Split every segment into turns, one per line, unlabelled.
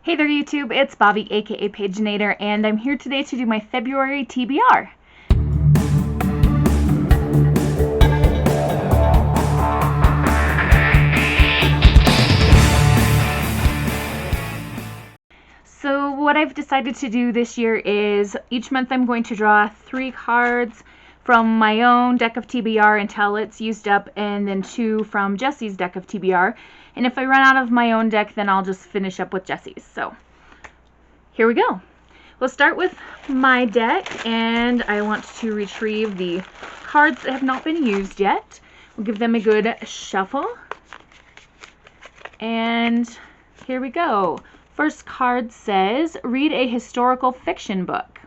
Hey there YouTube, it's Bobby aka Paginator, and I'm here today to do my February TBR. So what I've decided to do this year is each month I'm going to draw 3 cards from my own deck of TBR until it's used up, and then 2 from Jesse's deck of TBR. And if I run out of my own deck, then I'll just finish up with Jesse's. So here we go. We'll start with my deck, and I want to retrieve the cards that have not been used yet. We'll give them a good shuffle. And here we go. First card says, read a historical fiction book.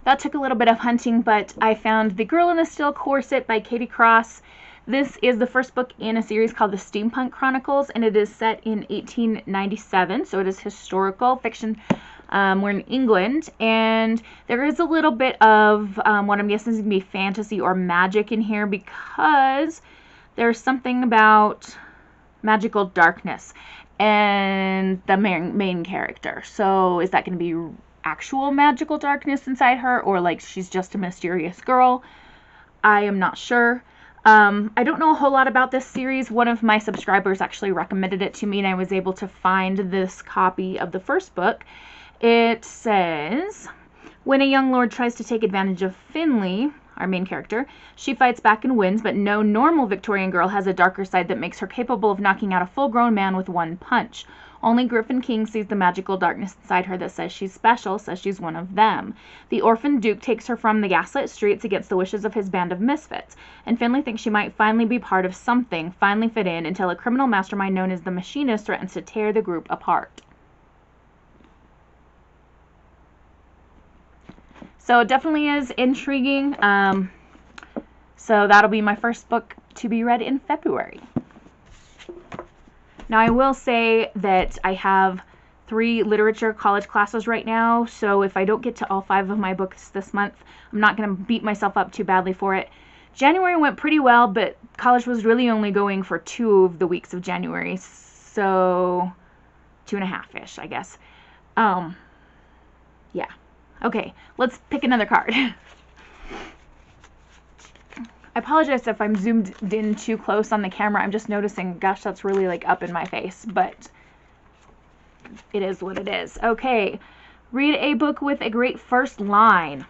That took a little bit of hunting, but I found The Girl in the Steel Corset by Katie Cross. This is the first book in a series called The Steampunk Chronicles, and it is set in 1897, so it is historical fiction. We're in England, and there is a little bit of what I'm guessing is going to be fantasy or magic in here, because there's something about magical darkness and the main character. So is that going to be actual magical darkness inside her, or like she's just a mysterious girl? I am not sure. I don't know a whole lot about this series. One of my subscribers actually recommended it to me, and I was able to find this copy of the first book. It says, when a young lord tries to take advantage of Finley, our main character, she fights back and wins, but no normal Victorian girl has a darker side that makes her capable of knocking out a full-grown man with one punch. Only Griffin King sees the magical darkness inside her that says she's special, says she's one of them. The orphan Duke takes her from the gaslit streets against the wishes of his band of misfits, and Finley thinks she might finally be part of something, finally fit in, until a criminal mastermind known as the Machinist threatens to tear the group apart. So it definitely is intriguing. So that'll be my first book to be read in February. Now I will say that I have 3 literature college classes right now, so if I don't get to all 5 of my books this month, I'm not going to beat myself up too badly for it. January went pretty well, but college was really only going for 2 of the weeks of January, so 2.5-ish, I guess. Yeah. Okay, let's pick another card. I apologize if I'm zoomed in too close on the camera. I'm just noticing, gosh, that's really like up in my face, but it is what it is. Okay, read a book with a great first line.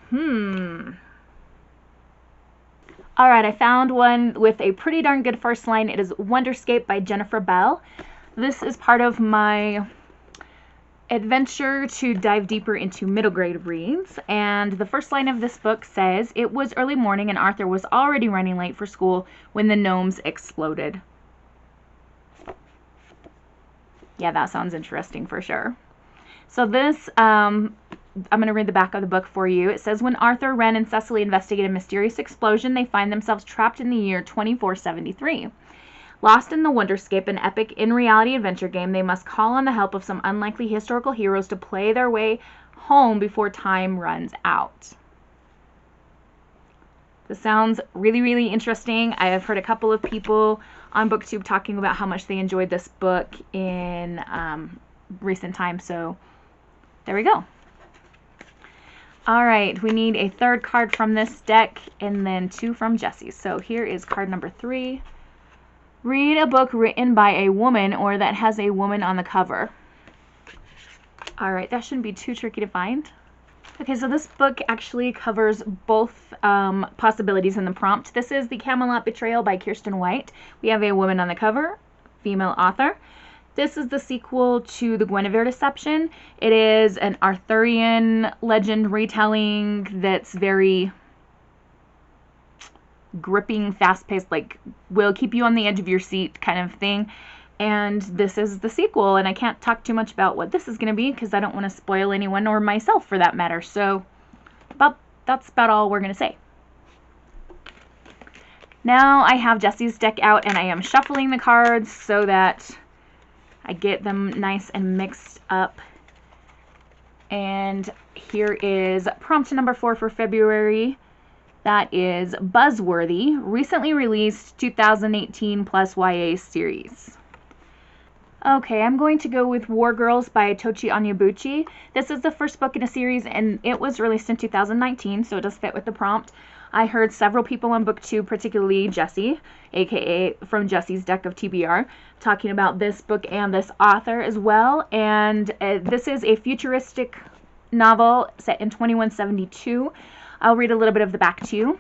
All right, I found one with a pretty darn good first line. It is Wonderscape by Jennifer Bell. This is part of my adventure to dive deeper into middle grade reads, and the first line of this book says, it was early morning and Arthur was already running late for school when the gnomes exploded. Yeah, that sounds interesting for sure. So this, I'm going to read the back of the book for you. It says, when Arthur, Wren, and Cecily investigate a mysterious explosion, they find themselves trapped in the year 2473. Lost in the Wonderscape, an epic in-reality adventure game, they must call on the help of some unlikely historical heroes to play their way home before time runs out. This sounds really interesting. I have heard a couple of people on BookTube talking about how much they enjoyed this book in recent times, so there we go. All right, we need a 3rd card from this deck and then 2 from Jesse's. So here is card number 3. Read a book written by a woman or that has a woman on the cover. All right, that shouldn't be too tricky to find. Okay, so this book actually covers both possibilities in the prompt. This is The Camelot Betrayal by Kirsten White. We have a woman on the cover, female author. This is the sequel to The Guinevere Deception. It is an Arthurian legend retelling that's very gripping, fast-paced, like will keep you on the edge of your seat kind of thing. And this is the sequel, and I can't talk too much about what this is going to be because I don't want to spoil anyone, or myself for that matter. So that's about all we're going to say. Now I have Jesse's deck out, and I am shuffling the cards so that I get them nice and mixed up. And here is prompt number 4 for February. That is Buzzworthy, recently released 2018 plus YA series. Okay, I'm going to go with War Girls by Tochi Onyebuchi. This is the first book in a series, and it was released in 2019, so it does fit with the prompt. I heard several people on book 2, particularly Jessie, aka from Jessie's deck of TBR, talking about this book and this author as well. And this is a futuristic novel set in 2172. I'll read a little bit of the back to you.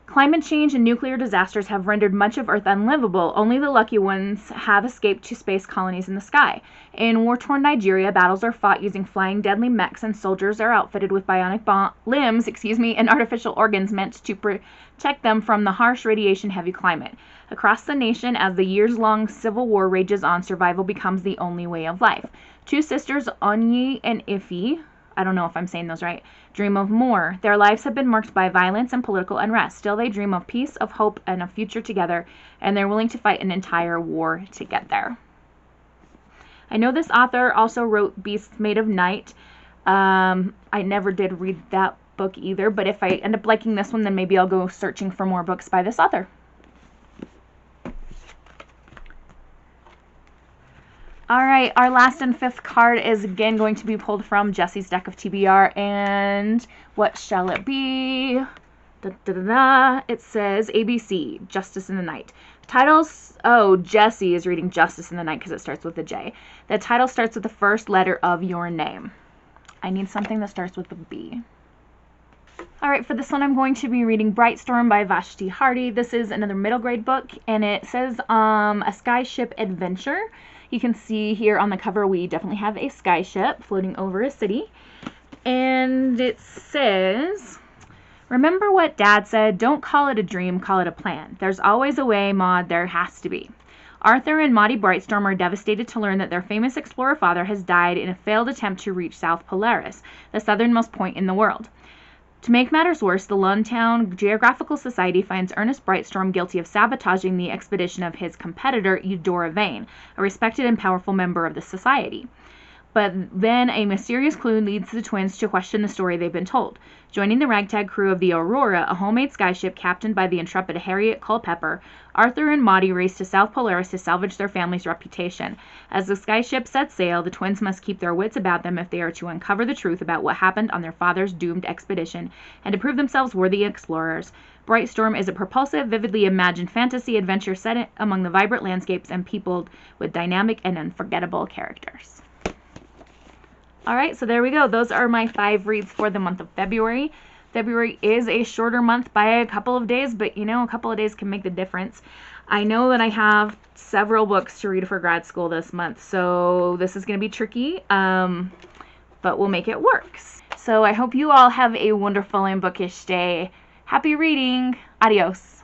Climate change and nuclear disasters have rendered much of Earth unlivable. Only the lucky ones have escaped to space colonies in the sky. In war-torn Nigeria, battles are fought using flying deadly mechs, and soldiers are outfitted with bionic limbs, and artificial organs meant to protect them from the harsh radiation-heavy climate. Across the nation, as the years-long civil war rages on, survival becomes the only way of life. Two sisters, Onyi and Ifi, I don't know if I'm saying those right, dream of more. Their lives have been marked by violence and political unrest. Still, they dream of peace, of hope, and a future together, and they're willing to fight an entire war to get there. I know this author also wrote Beasts Made of Night. I never did read that book either, but if I end up liking this one, then maybe I'll go searching for more books by this author. Alright, our last and fifth card is again going to be pulled from Jessie's deck of TBR, and what shall it be? Da, da, da, da. It says ABC, Justice in the Night. Titles, oh, Jessie is reading Justice in the Night because it starts with a J. The title starts with the first letter of your name. I need something that starts with a B. Alright, for this one I'm going to be reading Bright Storm by Vashti Hardy. This is another middle grade book, and it says a skyship adventure. You can see here on the cover we definitely have a skyship floating over a city. And it says, remember what Dad said, don't call it a dream, call it a plan. There's always a way, Maud, there has to be. Arthur and Maudie Brightstorm are devastated to learn that their famous explorer father has died in a failed attempt to reach South Polaris, the southernmost point in the world. To make matters worse, the Lundtown Geographical Society finds Ernest Brightstorm guilty of sabotaging the expedition of his competitor, Eudora Vane, a respected and powerful member of the society. But then a mysterious clue leads the twins to question the story they've been told. Joining the ragtag crew of the Aurora, a homemade skyship captained by the intrepid Harriet Culpepper, Arthur and Maudie race to South Polaris to salvage their family's reputation. As the skyship sets sail, the twins must keep their wits about them if they are to uncover the truth about what happened on their father's doomed expedition and to prove themselves worthy explorers. Brightstorm is a propulsive, vividly imagined fantasy adventure set among the vibrant landscapes and peopled with dynamic and unforgettable characters. Alright, so there we go. Those are my 5 reads for the month of February. February is a shorter month by a couple of days, but you know, a couple of days can make the difference. I know that I have several books to read for grad school this month, so this is going to be tricky, but we'll make it work. So I hope you all have a wonderful and bookish day. Happy reading! Adios!